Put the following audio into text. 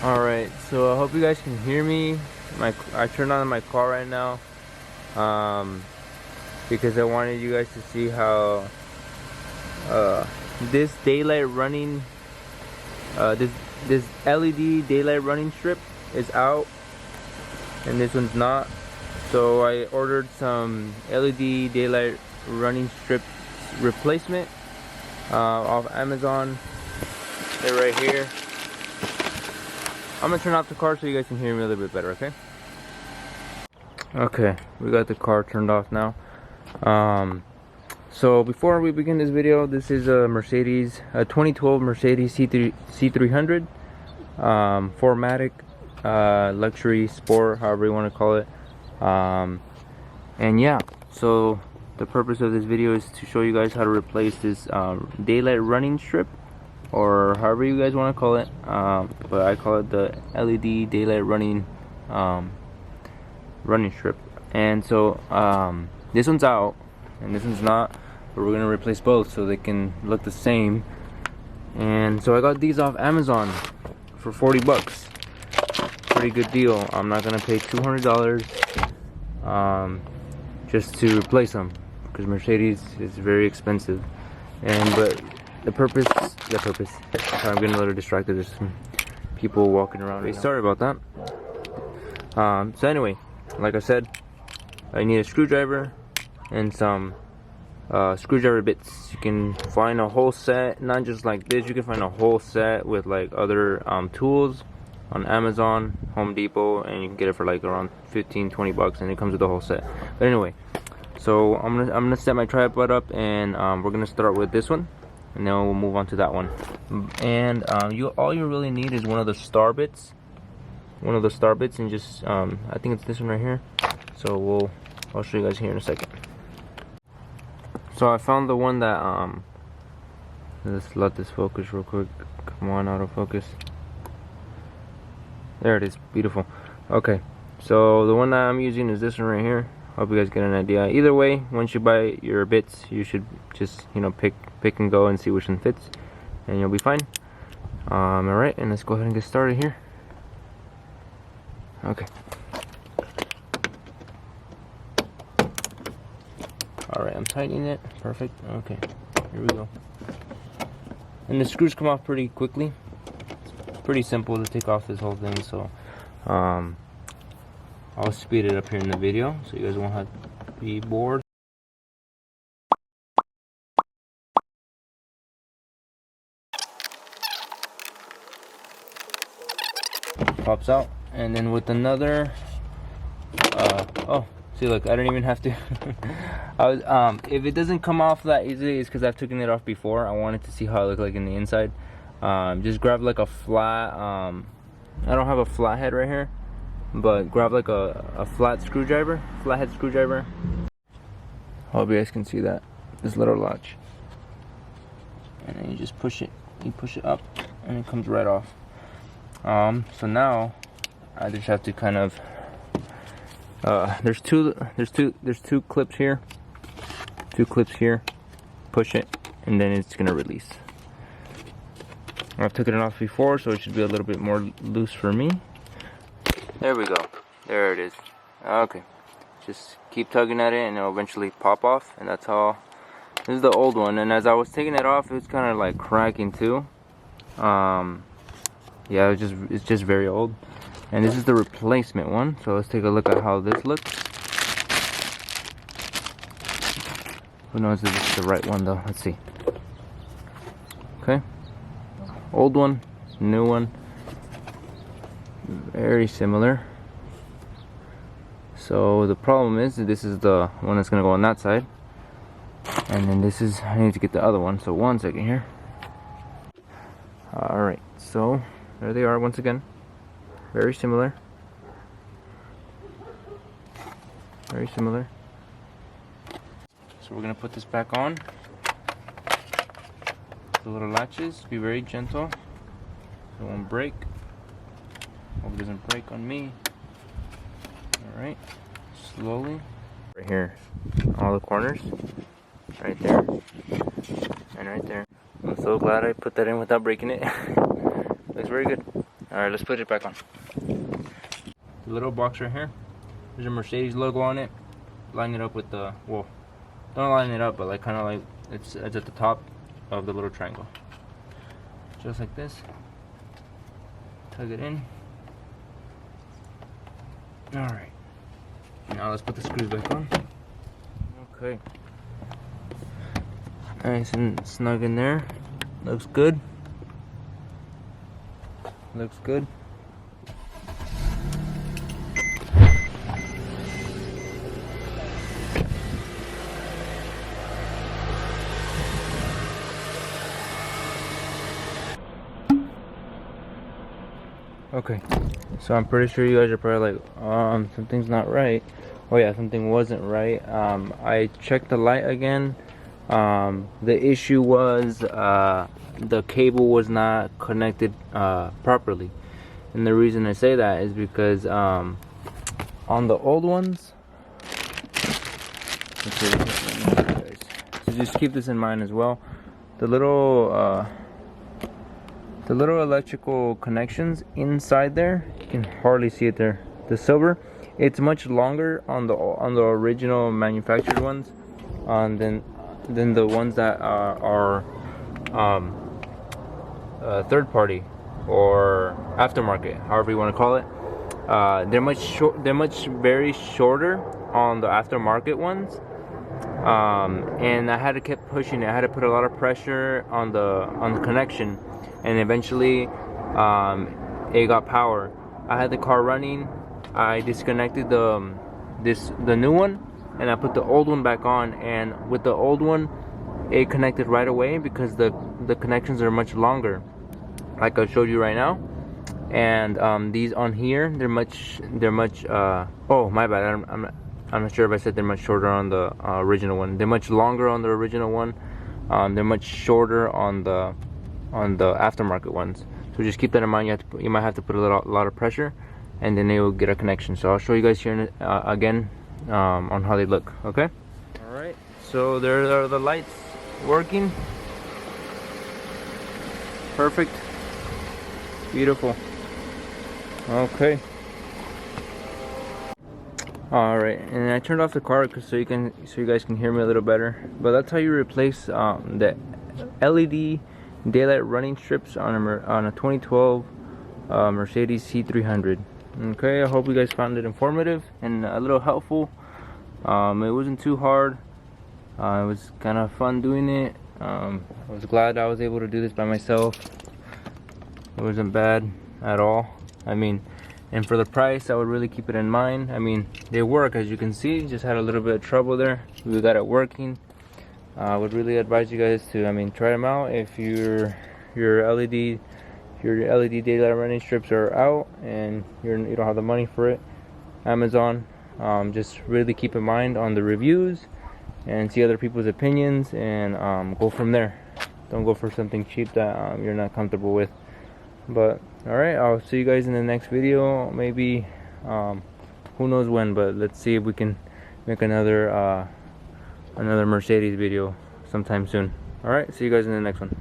Alright, so I hope you guys can hear me. I turned on my car right now because I wanted you guys to see how this daylight running this LED daylight running strip is out and this one's not. So I ordered some LED daylight running strip replacement off Amazon. They're right here. I'm gonna turn off the car so you guys can hear me a little bit better, okay? Okay, we got the car turned off now. So before we begin this video, this is a 2012 Mercedes C300, 4MATIC, luxury, sport, however you want to call it. And yeah, so the purpose of this video is to show you guys how to replace this daylight running strip, or however you guys want to call it, but I call it the LED daylight running strip. And so this one's out and this one's not, but we're gonna replace both so they can look the same. And so I got these off Amazon for 40 bucks. Pretty good deal. I'm not gonna pay $200 just to replace them, because Mercedes is very expensive. But the purpose, sorry, I'm getting a little distracted. There's some people walking around right now. Sorry about that. So anyway, like I said, I need a screwdriver and some screwdriver bits. You can find a whole set, not just like this. You can find a whole set with like other tools on Amazon, Home Depot, and you can get it for like around 15-20 bucks, and it comes with the whole set. But anyway, so I'm gonna set my tripod up, and we're gonna start with this one, and then we'll move on to that one. And all you really need is one of the star bits, and just I think it's this one right here. So I'll show you guys here in a second. So I found the one that let's let this focus real quick. Come on, autofocus. There it is, beautiful. Okay, so the one that I'm using is this one right here. Hope you guys get an idea. Either way, once you buy your bits, you should just, you know, pick and go and see which one fits, and you'll be fine. Alright, and let's go ahead and get started here. Okay. Alright, I'm tightening it. Perfect. Okay, here we go. And the screws come off pretty quickly. It's pretty simple to take off this whole thing, so I'll speed it up here in the video so you guys won't have to be bored. Pops out, and then with another oh, see, look, I don't even have to if it doesn't come off that easily, it's because I've taken it off before. I wanted to see how it looked like in the inside. Just grab like a flat I don't have a flathead right here, but grab like a flathead screwdriver. Hope you guys can see that, this little latch, and then you just push it up and it comes right off. So now I just have to kind of there's two clips here, push it, and then it's gonna release. I've taken it off before, so it should be a little bit more loose for me. There we go, there it is. Okay, just keep tugging at it and it'll eventually pop off, and that's all. This is the old one, and as I was taking it off, it was kind of like cracking too. Yeah, it's just very old. And this is the replacement one, so let's take a look at how this looks. Who knows if this is the right one though? Let's see. Okay, old one, new one, very similar. So the problem is that this is the one that's gonna go on that side, and then this is, I need to get the other one. So one second here. Alright, so there they are once again. Very similar. Very similar. So we're gonna put this back on. The little latches, be very gentle. It won't break. Hope it doesn't break on me. Alright, slowly. Right here, all the corners. Right there. And right there. I'm so glad I put that in without breaking it. Looks very good. Alright, let's put it back on. The little box right here, there's a Mercedes logo on it. Line it up with the, well, don't line it up, but like kind of like it's at the top of the little triangle. Just like this. Tug it in. Alright. Now let's put the screws back on. Okay. Nice and snug in there. Looks good. Looks good. Okay, so I'm pretty sure you guys are probably like, something's not right. Oh yeah, something wasn't right. I checked the light again. The issue was the cable was not connected properly, and the reason I say that is because on the old ones, so just keep this in mind as well. The little electrical connections inside there, you can hardly see it there. The silver, it's much longer on the original manufactured ones than the ones that are third party or aftermarket, however you want to call it. They're very shorter on the aftermarket ones, and I had to keep pushing it. I had to put a lot of pressure on the connection, and eventually it got power. I had the car running. I disconnected the new one, and I put the old one back on, and with the old one it connected right away because the connections are much longer, like I showed you right now. And these on here, they're much oh my bad, I'm not sure if I said they're much shorter on the original one. They're much longer on the original one. They're much shorter on the aftermarket ones. So just keep that in mind. You might have to put a lot of pressure, and then they will get a connection. So I'll show you guys here again on how they look. Okay. All right. So there are the lights working. Perfect. Beautiful. Okay. All right, and I turned off the car so you guys can hear me a little better. But that's how you replace the LED daylight running strips on a 2012 Mercedes C300. Okay, I hope you guys found it informative and a little helpful. It wasn't too hard. It was kind of fun doing it. I was glad I was able to do this by myself. It wasn't bad at all. I mean, and for the price, I would really keep it in mind. I mean, they work, as you can see. Just had a little bit of trouble there. We got it working. I would really advise you guys to, try them out. If your LED daylight running strips are out and you don't have the money for it, Amazon. Just really keep in mind on the reviews and see other people's opinions, and go from there. Don't go for something cheap that you're not comfortable with. But alright, I'll see you guys in the next video. Maybe who knows when, but let's see if we can make another Mercedes video sometime soon. Alright, see you guys in the next one.